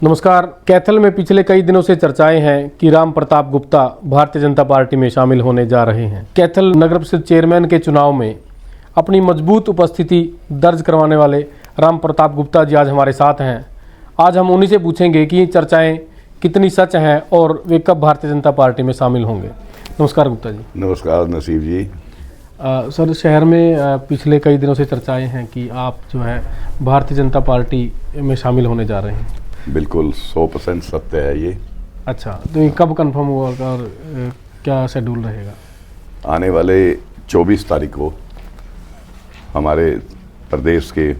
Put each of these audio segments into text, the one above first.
नमस्कार। कैथल में पिछले कई दिनों से चर्चाएं हैं कि राम प्रताप गुप्ता भारतीय जनता पार्टी में शामिल होने जा रहे हैं। कैथल नगर परिषद चेयरमैन के चुनाव में अपनी मजबूत उपस्थिति दर्ज करवाने वाले राम प्रताप गुप्ता जी आज हमारे साथ हैं। आज हम उन्हीं से पूछेंगे कि चर्चाएं कितनी सच हैं और वे कब भारतीय जनता पार्टी में शामिल होंगे। नमस्कार गुप्ता जी। नमस्कार नसीब जी। सर, शहर में पिछले कई दिनों से चर्चाएं हैं कि आप जो है भारतीय जनता पार्टी में शामिल होने जा रहे हैं। बिल्कुल 100% सत्य है ये। अच्छा, तो ये कब कंफर्म हुआ और क्या शेड्यूल रहेगा? आने वाले 24 तारीख को हमारे प्रदेश के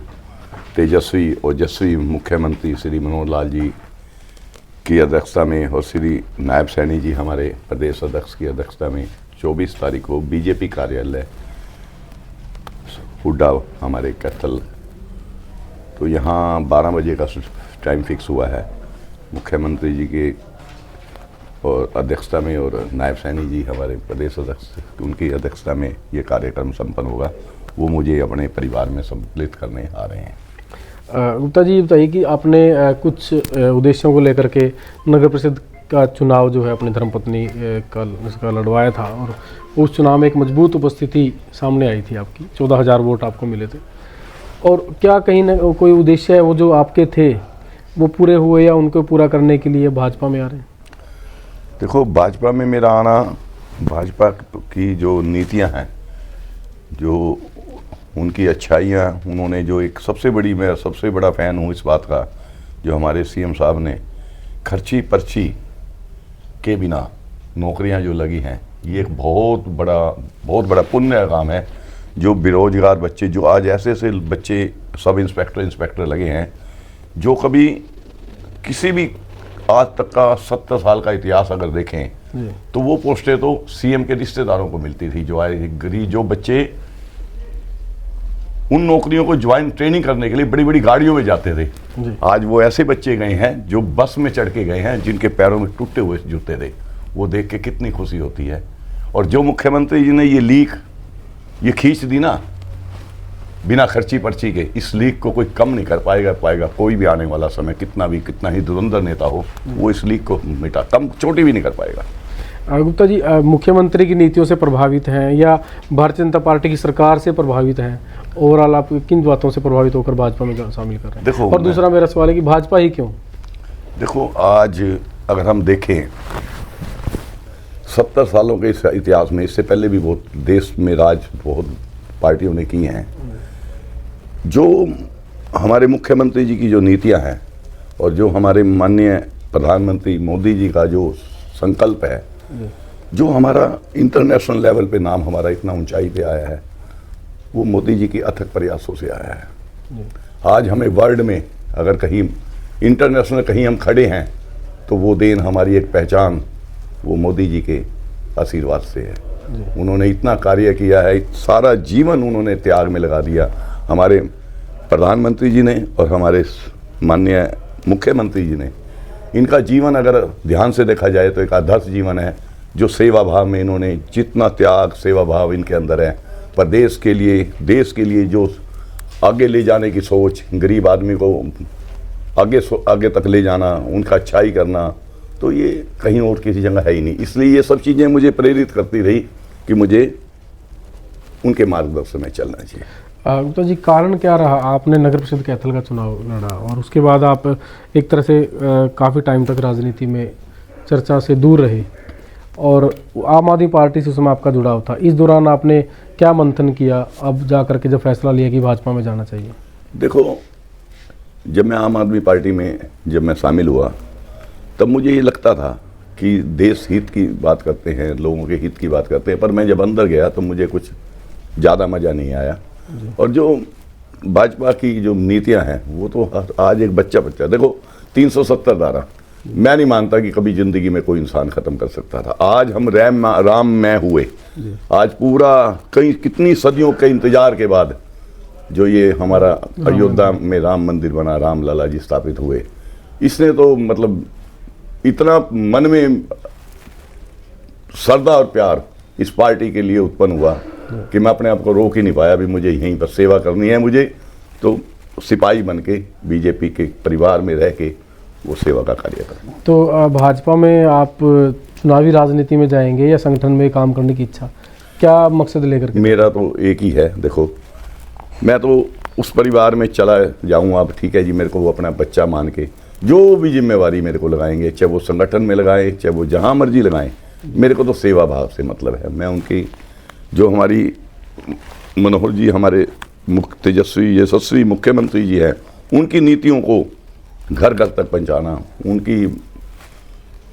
तेजस्वी ओजस्वी मुख्यमंत्री श्री मनोहर लाल जी की अध्यक्षता में और श्री नायब सैनी जी हमारे प्रदेश अध्यक्ष की अध्यक्षता में 24 तारीख को बीजेपी कार्यालय हुड्डा हमारे कैथल, तो यहाँ 12 बजे का टाइम फिक्स हुआ है। मुख्यमंत्री जी के और अध्यक्षता में और नायब सैनी जी हमारे प्रदेश अध्यक्ष उनकी अध्यक्षता में ये कार्यक्रम संपन्न होगा। वो मुझे अपने परिवार में सम्मिलित करने आ रहे हैं। गुप्ता जी, बताइए कि आपने कुछ उद्देश्यों को लेकर के नगर परिषद का चुनाव जो है अपनी धर्मपत्नी का लड़वाया था और उस चुनाव में एक मजबूत उपस्थिति सामने आई थी आपकी, 14,000 वोट आपको मिले थे। और क्या कहीं ना कोई उद्देश्य है वो जो आपके थे वो पूरे हुए या उनको पूरा करने के लिए भाजपा में आ रहे हैं? देखो, भाजपा में मेरा आना, भाजपा की जो नीतियां हैं, जो उनकी अच्छाइयां, उन्होंने जो एक मैं सबसे बड़ा फ़ैन हूं इस बात का, जो हमारे सीएम साहब ने खर्ची पर्ची के बिना नौकरियां जो लगी हैं, ये एक बहुत बड़ा पुण्य का काम है। जो बेरोजगार बच्चे, जो आज ऐसे बच्चे सब इंस्पेक्टर लगे हैं, जो कभी किसी भी आज तक का 70 साल का इतिहास अगर देखें तो वो पोस्टें तो सीएम के रिश्तेदारों को मिलती थी। जो आए गरीब जो बच्चे उन नौकरियों को ज्वाइन ट्रेनिंग करने के लिए बड़ी बड़ी गाड़ियों में जाते थे, आज वो ऐसे बच्चे गए हैं जो बस में चढ़ के गए हैं, जिनके पैरों में टूटे हुए जूते थे। वो देख के कितनी खुशी होती है। और जो मुख्यमंत्री जी ने ये खींच दी ना बिना खर्ची पर्ची के, इस लीक को कोई कम नहीं कर पाएगा। कोई भी आने वाला समय कितना ही धुरंधर नेता हो, वो इस लीक को कम चोटी भी नहीं कर पाएगा। गुप्ता जी, मुख्यमंत्री की नीतियों से प्रभावित हैं या भारतीय जनता पार्टी की सरकार से प्रभावित हैं? ओवरऑल आप किन बातों से प्रभावित होकर भाजपा में शामिल कर रहे हैं? देखो, और दूसरा मेरा सवाल है कि भाजपा ही क्यों? देखो, आज अगर हम देखें 70 सालों के इस इतिहास में, इससे पहले भी बहुत देश में राज बहुत पार्टियों ने की हैं। जो हमारे मुख्यमंत्री जी की जो नीतियां हैं और जो हमारे माननीय प्रधानमंत्री मोदी जी का जो संकल्प है, जो हमारा इंटरनेशनल लेवल पे नाम हमारा इतना ऊंचाई पे आया है, वो मोदी जी की अथक प्रयासों से आया है। आज हमें वर्ल्ड में अगर कहीं इंटरनेशनल कहीं हम खड़े हैं तो वो देन हमारी एक पहचान वो मोदी जी के आशीर्वाद से है। उन्होंने इतना कार्य किया है, सारा जीवन उन्होंने त्याग में लगा दिया। हमारे प्रधानमंत्री जी ने और हमारे माननीय मुख्यमंत्री जी ने, इनका जीवन अगर ध्यान से देखा जाए तो एक आदर्श जीवन है। जो सेवा भाव में इन्होंने जितना त्याग, सेवा भाव इनके अंदर है, पर देश के लिए जो आगे ले जाने की सोच, गरीब आदमी को आगे तक ले जाना, उनका अच्छाई करना, तो ये कहीं और किसी जगह है ही नहीं। इसलिए ये सब चीज़ें मुझे प्रेरित करती रही कि मुझे उनके मार्गदर्शन में चलना चाहिए। गुप्ता जी, कारण क्या रहा? आपने नगर परिषद कैथल का चुनाव लड़ा और उसके बाद आप एक तरह से काफ़ी टाइम तक राजनीति में चर्चा से दूर रहे और आम आदमी पार्टी से उसमें आपका जुड़ाव था। इस दौरान आपने क्या मंथन किया अब जा करके जब फैसला लिया कि भाजपा में जाना चाहिए? देखो, जब मैं आम आदमी पार्टी में मैं शामिल हुआ तब मुझे ये लगता था कि देश हित की बात करते हैं, लोगों के हित की बात करते हैं, पर मैं जब अंदर गया तो मुझे कुछ ज़्यादा मज़ा नहीं आया। और जो भाजपा की जो नीतियां हैं वो तो आज एक बच्चा देखो, 370 धारा, मैं नहीं मानता कि कभी जिंदगी में कोई इंसान खत्म कर सकता था। आज हम राम मैं हुए, आज पूरा कितनी सदियों के इंतजार के बाद जो ये हमारा अयोध्या में राम मंदिर बना, राम लाला जी स्थापित हुए, इसने तो मतलब इतना मन में श्रद्धा और प्यार इस पार्टी के लिए उत्पन्न हुआ कि मैं अपने आप को रोक ही नहीं पाया। भी मुझे यहीं पर सेवा करनी है, मुझे तो सिपाही बन के बीजेपी के परिवार में रह के वो सेवा का कार्य करूँगा। तो भाजपा में आप चुनावी राजनीति में जाएंगे या संगठन में काम करने की इच्छा, क्या मकसद लेकर के? मेरा तो एक ही है, देखो मैं तो उस परिवार में चला जाऊँ, अब ठीक है जी, मेरे को वो अपना बच्चा मान के जो भी जिम्मेवारी मेरे को लगाएंगे, चाहे वो संगठन में लगाएं, चाहे वो जहाँ मर्जी लगाएं, मेरे को तो सेवा भाव से मतलब है। मैं उनकी जो हमारी मनोहर जी हमारे तेजस्वी यशस्वी मुख्यमंत्री जी हैं, उनकी नीतियों को घर घर तक पहुँचाना,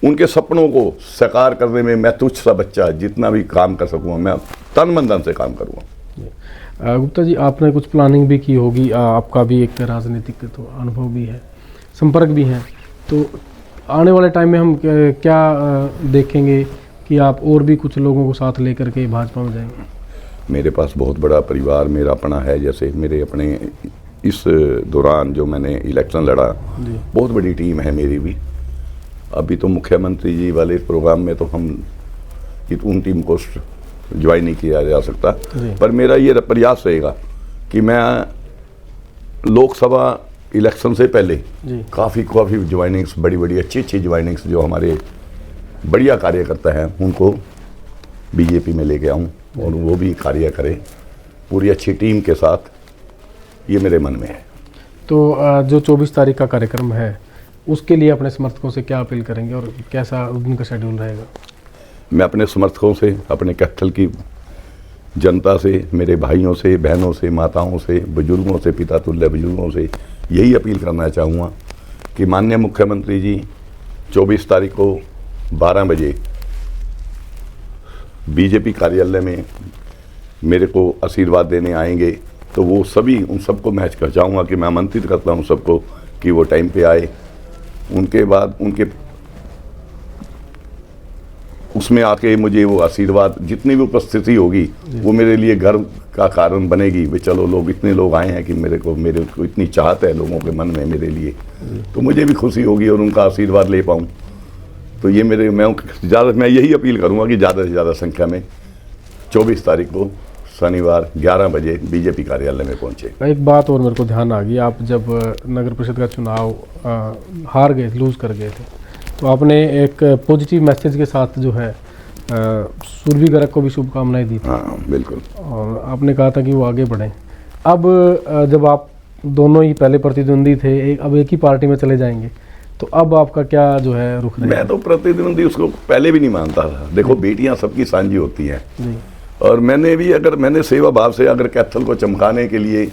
उनके सपनों को साकार करने में मैं तुच्छ सा बच्चा जितना भी काम कर सकूँगा, मैं तन मन धन से काम करूँगा। गुप्ता जी, आपने कुछ प्लानिंग भी की होगी, आपका भी एक राजनीतिक तो अनुभव भी है, संपर्क भी है, तो आने वाले टाइम में हम क्या देखेंगे कि आप और भी कुछ लोगों को साथ लेकर के भाजपा में जाएंगे? मेरे पास बहुत बड़ा परिवार मेरा अपना है, जैसे मेरे अपने इस दौरान जो मैंने इलेक्शन लड़ा, बहुत बड़ी टीम है मेरी भी। अभी तो मुख्यमंत्री जी वाले प्रोग्राम में तो हम उन टीम को ज्वाइन नहीं किया जा सकता, पर मेरा ये प्रयास रहेगा कि मैं लोकसभा इलेक्शन से पहले काफ़ी ज्वाइनिंग्स, बड़ी अच्छी ज्वाइनिंग्स जो हमारे बढ़िया कार्यकर्ता हैं उनको बीजेपी में लेके आऊँ और वो भी कार्य करें पूरी अच्छी टीम के साथ, ये मेरे मन में है। तो जो 24 तारीख का कार्यक्रम है उसके लिए अपने समर्थकों से क्या अपील करेंगे और कैसा उनका शेड्यूल रहेगा? मैं अपने समर्थकों से, अपने कैथल की जनता से, मेरे भाइयों से, बहनों से, माताओं से, बुजुर्गों से, पिता तुल्य बुजुर्गों से यही अपील करना चाहूँगा कि माननीय मुख्यमंत्री जी 24 तारीख को 12 बजे बीजेपी कार्यालय में मेरे को आशीर्वाद देने आएंगे, तो वो सभी उन सबको मैं चाहूँगा कि मैं आमंत्रित करता हूँ सबको कि वो टाइम पे आए। उनके बाद उनके उसमें आके मुझे वो आशीर्वाद, जितनी भी उपस्थिति होगी वो मेरे लिए गर्व का कारण बनेगी। वे चलो लोग इतने लोग आए हैं कि मेरे को इतनी चाहत है लोगों के मन में मेरे लिए, तो मुझे भी खुशी होगी और उनका आशीर्वाद ले पाऊँ। तो ये मैं यही अपील करूँगा कि ज़्यादा से ज़्यादा संख्या में 24 तारीख को शनिवार 11 बजे बीजेपी कार्यालय में पहुँचे। एक बात और मेरे को ध्यान आ गई, आप जब नगर परिषद का चुनाव हार गए, लूज़ कर गए थे, तो आपने एक पॉजिटिव मैसेज के साथ जो है सुरभि गर्ग को भी शुभकामनाएं दी थी। हाँ बिल्कुल। और आपने कहा था कि वो आगे बढ़ें। अब जब आप दोनों ही पहले प्रतिद्वंदी थे, अब एक ही पार्टी में चले जाएंगे, तो अब आपका क्या जो है रुख रहेगा? मैं तो प्रतिद्वंदी उसको पहले भी नहीं मानता था। देखो बेटियां सबकी सांझी होती हैं, और मैंने भी मैंने सेवा भाव से अगर कैथल को चमकाने के लिए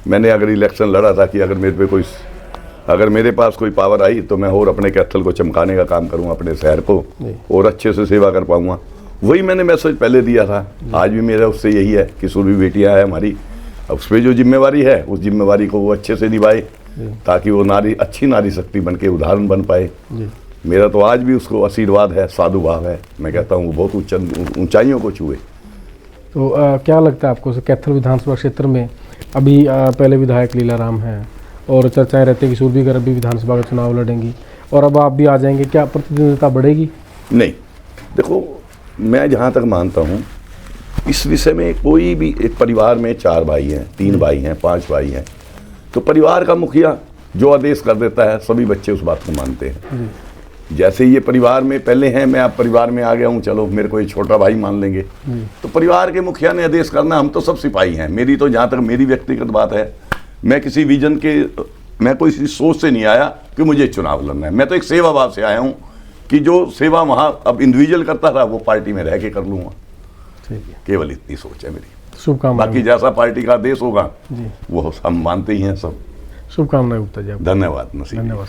मैंने अगर इलेक्शन लड़ा था कि अगर मेरे पास कोई पावर आई तो मैं और अपने कैथल को चमकाने का काम करूँगा, अपने शहर को और अच्छे से सेवा कर पाऊँगा। वही मैंने मैसेज पहले दिया था, आज भी मेरा उससे यही है कि सुरभि बेटियाँ हैं हमारी, उस पर जो जिम्मेवारी है उस जिम्मेवारी को वो अच्छे से निभाए ताकि वो अच्छी नारी शक्ति बन के उदाहरण बन पाए। मेरा तो आज भी उसको आशीर्वाद है, साधु भाव है। मैं कहता हूँ वो बहुत ऊंचाइयों को छुए। तो क्या लगता है आपको कैथल विधानसभा क्षेत्र में अभी पहले विधायक लीलाराम हैं और चर्चाएं रहती है कि सुरभि गर्ग भी विधानसभा का चुनाव लड़ेंगी और अब आप भी आ जाएंगे, क्या प्रतिद्वंदिता बढ़ेगी? नहीं, देखो मैं जहाँ तक मानता हूँ इस विषय में कोई भी एक परिवार में 4 भाई हैं, 3 भाई हैं, 5 भाई हैं, तो परिवार का मुखिया जो आदेश कर देता है सभी बच्चे उस बात को मानते हैं। जैसे ये परिवार में पहले हैं, मैं अब परिवार में आ गया हूँ, चलो मेरे को ये छोटा भाई मान लेंगे, तो परिवार के मुखिया ने आदेश करना, हम तो सब सिपाही हैं। मेरी तो जहाँ तक मेरी व्यक्तिगत बात है, मैं किसी विजन के, मैं कोई सोच से नहीं आया कि मुझे चुनाव लड़ना है। मैं तो एक सेवा भाव से आया हूँ कि जो सेवा वहाँ अब इंडिविजुअल करता था वो पार्टी में रह के कर लूँगा। केवल इतनी सोच है मेरी। शुभकामनाएं। बाकी जैसा पार्टी का आदेश होगा वो हम मानते ही हैं सब। शुभकामनाएं गुप्ता जी। धन्यवाद। धन्यवाद।